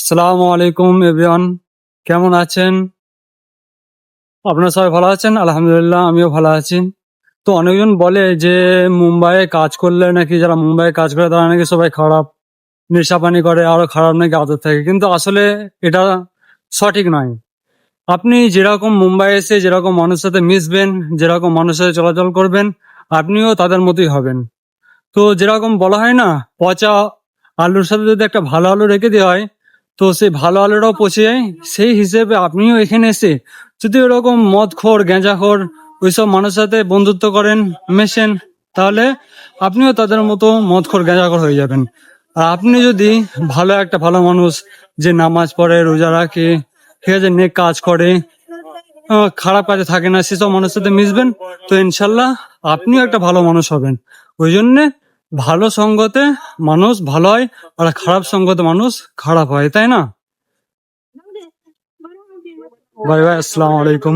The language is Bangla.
আসসালামু আলাইকুম এভরিওয়ান, কেমন আছেন? আপনারা সবাই ভালো আছেন? আলহামদুলিল্লাহ আমিও ভালো আছি। তো অনেকজন বলে যে মুম্বাইয়ে কাজ করলে নাকি যারা মুম্বাইয়ে কাজ করে তারা নাকি সবাই খারাপ, নেশাপানি করে, আরো খারাপ নাকি আদত থাকে। কিন্তু আসলে এটা সঠিক নয়। আপনি যেরকম মুম্বাই এসে যেরকম মানুষের সাথে মিশবেন, যেরকম মানুষের সাথে চলাচল করবেন, আপনিও তাদের মতোই হবেন। তো যেরকম বলা হয় না, পচা আলুর সাথে যদি একটা ভালো আলু রেখে দেওয়া হয়, তো সেই ভালো আলুটাও পচে যায়। সেই হিসেবে আপনিও এখানে এসে যদি ওরকম মদখোর, গাঁজাখোর ওইসব মানুষের সাথে বন্ধুত্ব করেন, মেশেন, তাহলে আপনিও তাদের মতো মদখোর, গাঁজাখোর হয়ে যাবেন। আর আপনি যদি ভালো মানুষ, যে নামাজ পড়ে, রোজা রাখে, ঠিক আছে, নেক কাজ করে, খারাপ কাজে থাকে না, সেসব মানুষের সাথে মিশবেন, তো ইনশাল্লাহ আপনিও একটা ভালো মানুষ হবেন। ওই জন্যে ভালো সঙ্গতে মানুষ ভালো হয়, আর খারাপ সঙ্গতে মানুষ খারাপ হয়, তাই না? বাই বাই, আসসালামু আলাইকুম।